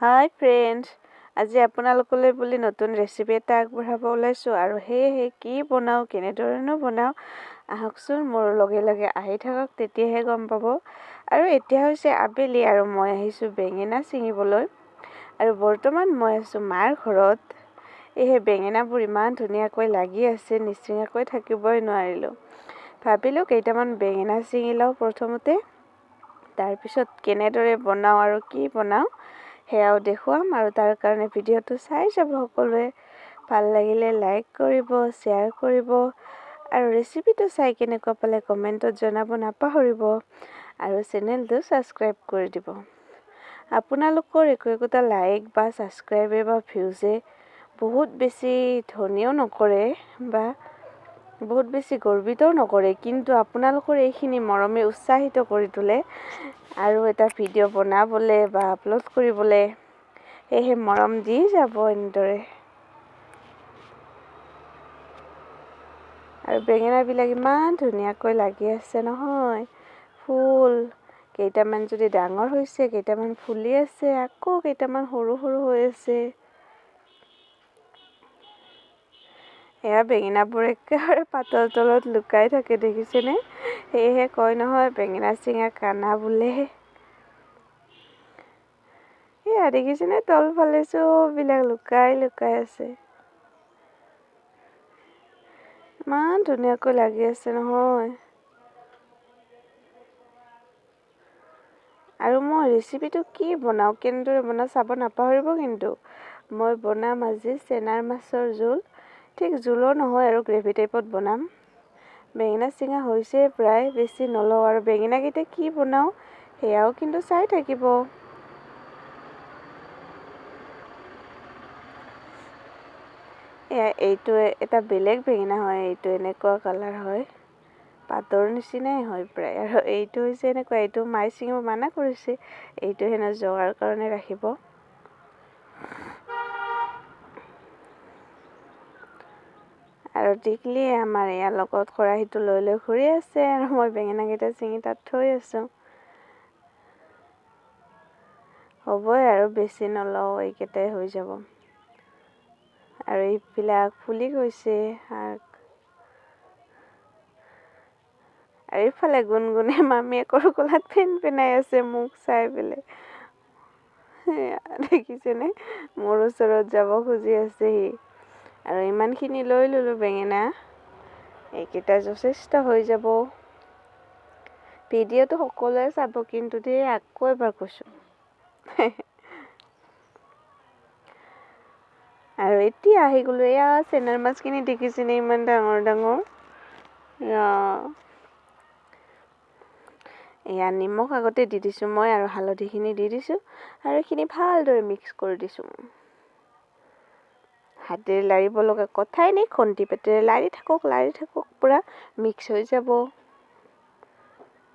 হাই friends, আজি আপোনালোকলৈ বুলি নতুন ৰেচিপি এটা আগবঢ়াব ওলাইছোঁ আৰু সেয়েহে কি বনাওঁ কেনেধৰণেনো বনাওঁ আহকচোন মোৰ লগে লগে আহি থাকক, তেতিয়াহে গম পাব। আৰু এতিয়া হৈছে আবেলি আৰু মই আহিছোঁ বেঙেনা ছিঙিবলৈ আৰু বৰ্তমান মই আছোঁ মাৰ ঘৰত। এই বেঙেনাবোৰ ইমান ধুনীয়াকৈ লাগি আছে, নিচিঙাকৈ থাকিবই নোৱাৰিলোঁ। ভাবিলোঁ কেইটামান বেঙেনা ছিঙি লওঁ প্ৰথমতে, তাৰপিছত কেনেদৰে বনাওঁ আৰু কি বনাওঁ সেয়াও দেখুৱাম আৰু তাৰ কাৰণে ভিডিঅ'টো চাই যাব সকলোৱে। ভাল লাগিলে লাইক কৰিব, শ্বেয়াৰ কৰিব আৰু ৰেচিপিটো চাই কেনেকুৱা পালে কমেণ্টত জনাব নাপাহৰিব আৰু চেনেলটো ছাবস্ক্ৰাইব কৰি দিব। আপোনালোকৰ একোটা লাইক বা ছাবস্ক্ৰাইবে বা ভিউজে বহুত বেছি ধনীও নকৰে বা বহুত বেছি গৰ্বিতও নকৰে, কিন্তু আপোনালোকৰ এইখিনি মৰমে উৎসাহিত কৰি তোলে আৰু এটা ভিডিঅ' বনাবলৈ বা আপলোড কৰিবলৈ। সেয়েহে মৰম দি যাব এনেদৰে। আৰু বেঙেনাবিলাক ইমান ধুনীয়াকৈ লাগি আছে নহয়, ফুল কেইটামান যদি ডাঙৰ হৈছে, কেইটামান ফুলি আছে, আকৌ কেইটামান সৰু সৰু হৈ আছে। এয়া বেঙেনাবোৰ একেবাৰে পাতৰ তলত লুকাই থাকে, দেখিছেনে? সেয়েহে কয় নহয় বেঙেনা চিঙা কানা বোলে। এয়া দেখিছেনে, তলফালে চববিলাক লুকাই লুকাই আছে। ইমান ধুনীয়াকৈ লাগি আছে নহয়। আৰু মই ৰেচিপিটো কি বনাওঁ কেনেদৰে বনাওঁ চাব নাপাহৰিব কিন্তু। মই বনাম আজি চেনাৰ মাছৰ জোল, ঠিক জোলো নহয় আৰু গ্ৰেভি টাইপত বনাম। বেঙেনা চিঙা হৈছে প্ৰায়, বেছি নলওঁ আৰু বেঙেনাকেইটা কি বনাওঁ সেয়াও কিন্তু চাই থাকিব। এইটো এটা বেলেগ বেঙেনা হয়, এইটো এনেকুৱা কালাৰ হয়, পাতৰ নিচিনাই হয় প্ৰায়। আৰু এইটো হৈছে এনেকুৱা, এইটো মাই ছিঙিব মানা কৰিছে, এইটো হেনো জগাৰ কাৰণে ৰাখিব। আৰু টিকলি আমাৰ ইয়াৰ লগত খৰাহীটো লৈ লৈ ঘূৰি আছে আৰু মই বেঙেনাকেইটা ছিঙি তাত থৈ আছোঁ। হ'বই আৰু বেছি নলওঁ, এইকেইটাই হৈ যাব। আৰু এইবিলাক ফুলি গৈছে শাক। আৰু এইফালে গুণগুণে মামীয়েকৰ কোলাত পেনাই আছে মোক চাই পেলাই। দেখিছেনে, মোৰ ওচৰত যাব খুজি আছেহি। আৰু ইমানখিনি লৈ ল'লোঁ বেঙেনা, এইকেইটা যথেষ্ট হৈ যাব। ভিডিঅ'টো সকলোৱে চাব কিন্তু দেই, আকৌ এবাৰ কৈছোঁ। আৰু এতিয়া আহি গ'লোঁ, এয়া চেনাৰ মাছখিনি দেখিছেনে, ইমান ডাঙৰ ডাঙৰ। এয়া নিমখ আগতে দি দিছোঁ মই আৰু হালধিখিনি দি দিছোঁ আৰু এইখিনি ভালদৰে মিক্স কৰি দিছোঁ। হাতেৰে লাৰিব লগা কথাই নাই, খন্তি পেটেৰে লাৰি থাকক পূৰা মিক্স হৈ যাব।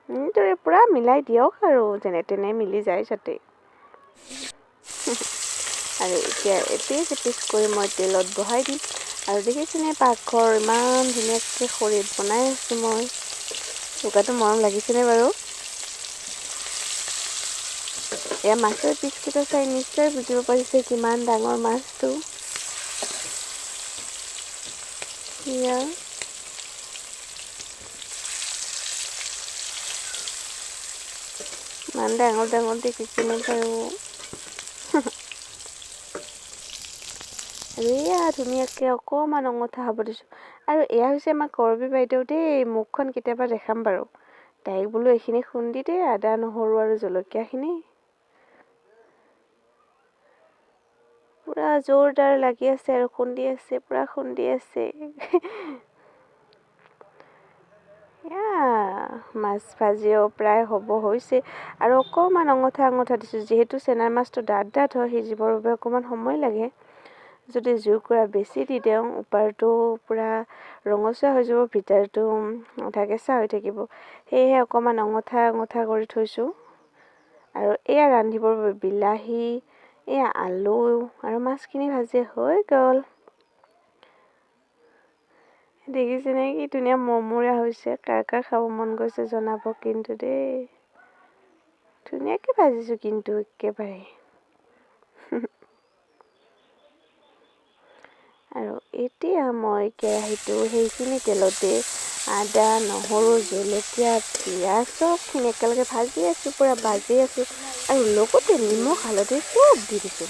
এনেদৰে পূৰা মিলাই দিয়ক আৰু যেনে তেনে মিলি যায় যাতে। আৰু এতিয়া এপিচ এপিচ কৰি মই তেলত বহাই দিম। আৰু দেখিছেনে পাকঘৰ ইমান ধুনীয়াকৈ খৰিত বনাই আছোঁ মই। লুকাটো মৰম লাগিছেনে বাৰু? এয়া মাছৰ পিচকেইটা চাই নিশ্চয় বুজিব পাৰিছে কিমান ডাঙৰ মাছটো। এয়া ইমান ডাঙৰ ডাঙৰ দেখিছেনে বাৰু? আৰু এয়া ধুনীয়াকৈ অকণমান অঙঠা হ'ব দিছোঁ। আৰু এয়া হৈছে আমাৰ কৰবী বাইদেউ দেই, মুখখন কেতিয়াবা দেখাম বাৰু। তাইক বোলো এইখিনি খুন্দি দে, আদা নহৰু আৰু জলকীয়াখিনি। পূৰা জোৰদাৰ লাগি আছে আৰু খুন্দি আছে, পূৰা খুন্দি আছে। মাছ ভাজিও প্ৰায় হ'ব হৈছে আৰু অকণমান অঙঠা দিছোঁ, যিহেতু চেনাৰ মাছটো ডাঠ হয়, সিজিবৰ বাবে অকণমান সময় লাগে। যদি জুইকুৰা বেছি দি দিওঁ, ওপৰটো পূৰা ৰঙচুৱা হৈ যাব, ভিতৰটো আধা কেঁচা হৈ থাকিব। সেয়েহে অকণমান অঙঠা কৰি থৈছোঁ। আৰু এয়া ৰান্ধিবৰ বাবে বিলাহী, এয়া আলু আৰু মাছখিনি ভাজি হৈ গ'ল। দেখিছেনে কি ধুনীয়া মৰমৰীয়া হৈছে, কাৰ কাৰ খাব মন গৈছে জনাব কিন্তু দেই। ধুনীয়াকৈ ভাজিছোঁ কিন্তু একেবাৰে। আৰু এতিয়া মই কেৰাহীটো সেইখিনি তেলতে আদা, নহৰু, জলকীয়া, পিঁয়াজ চবখিনি একেলগে ভাজি আছোঁ, পূৰা ভাজি আছোঁ আৰু লগতে নিমখ হালধি চব দি দিছোঁ।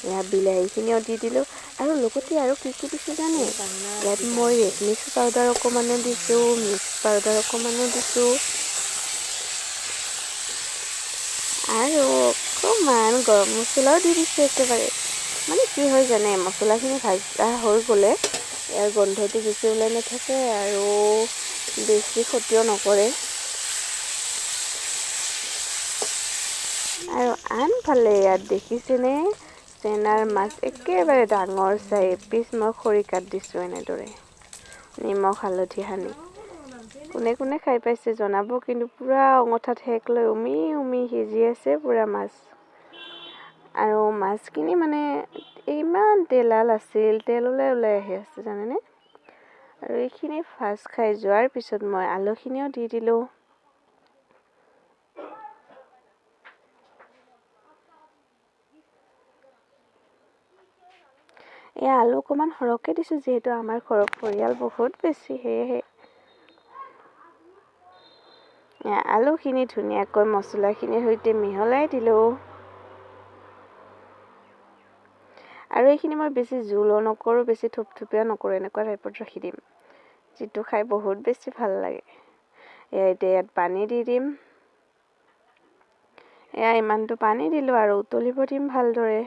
এয়া বিলাহীখিনিও দি দিলোঁ আৰু লগতে আৰু কি দিছোঁ জানে? ইয়াত মই ৰেড মিক্স পাউডাৰ অকণমানো দিছোঁ, মিক্স পাউডাৰ অকণমানো দিছোঁ আৰু অকণমান গৰম মছলাও দি দিছোঁ একেবাৰে। মানে কি হয় জানে, মছলাখিনি ভাজা হৈ গ'লে ইয়াৰ গোন্ধটো বেছি ওলাই নাথাকে আৰু বেছি ক্ষতিও নকৰে। আৰু আনফালে ইয়াত দেখিছেনে, চেনাৰ মাছ একেবাৰে ডাঙৰ চাই এপিচ মই খৰিকাত দিছোঁ এনেদৰে নিমখ হালধি সানি। কোনে কোনে খাই পাইছে জনাব, কিন্তু পূৰা অঙঠাত সেক লৈ উমি সিজি আছে পূৰা মাছ। আৰু মাছখিনি মানে ইমান তেলাল আছিল, তেল ওলাই আহি আছে জানেনে। আৰু এইখিনি ভাজ খাই যোৱাৰ পিছত মই আলুখিনিও দি দিলোঁ। এই আলু অকণমান সৰহকৈ দিছোঁ, যিহেতু আমাৰ ঘৰৰ পৰিয়াল বহুত বেছি, সেয়েহে আলুখিনি ধুনীয়াকৈ মছলাখিনিৰ সৈতে মিহলাই দিলোঁ। আৰু এইখিনি মই বেছি জোলো নকৰোঁ, বেছি থুপথুপীয়া নকৰোঁ, এনেকুৱা টাইপত ৰাখি দিম, যিটো খাই বহুত বেছি ভাল লাগে। এতিয়া ইয়াত পানী দি দিম। এয়া ইমানটো পানী দিলোঁ আৰু উতলিব দিম ভালদৰে।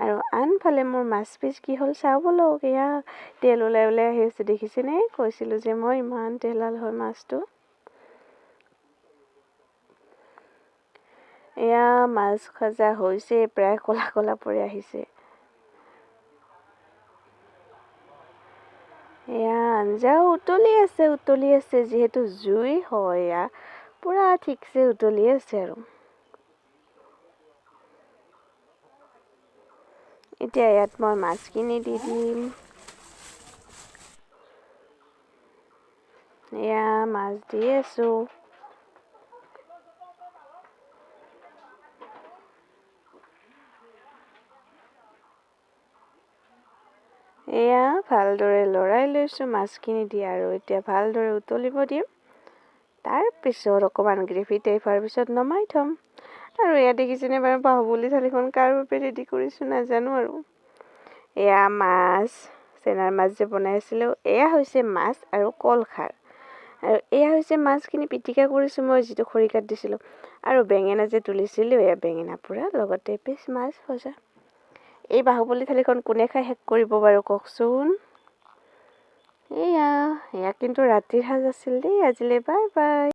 আৰু আনফালে মোৰ মাছ পিচ কি হ'ল চাওঁ বলক। এয়া তেল ওলাই আহি আছে দেখিছেনে? কৈছিলোঁ যে মই ইমান তেলাল হয় মাছটো। এয়া মাছ ভাজা হৈছে, প্ৰায় ক'লা ক'লা পৰি আহিছে। এয়া আঞ্জাও উতলি আছে, যিহেতু জুই হয় এয়া পূৰা ঠিকছে উতলি আছে আৰু। এতিয়া ইয়াত মই মাছখিনি দি দিম। এয়া মাছ দি আছোঁ। এয়া ভালদৰে লৰাই লৈছোঁ মাছখিনি দি, আৰু এতিয়া ভালদৰে উতলিব দিম। তাৰপিছত অকণমান গ্ৰেভি টাইপ হোৱাৰ পিছত নমাই থ'ম। আৰু এয়া দেখিছেনে বাৰু, বাহুবলী থালিখন কাৰ বাবে ৰেডি কৰিছোঁ নাজানো আৰু। এয়া মাছ, চেনাৰ মাছ যে বনাইছিলোঁ, এয়া হৈছে মাছ আৰু কল খাৰ। আৰু এয়া হৈছে মাছখিনি পিটিকা কৰিছোঁ মই, যিটো খৰিকাত দিছিলোঁ। আৰু বেঙেনা যে তুলিছিলোঁ, এয়া বেঙেনা পোৰা, লগতে এপিচ মাছ ভজা। এই বাহুবলী থালিখন কোনে খাই শেষ কৰিব বাৰু কওকচোন। এয়া কিন্তু ৰাতিৰ সাজ আছিল দেই। আজিলৈ বাই বাই।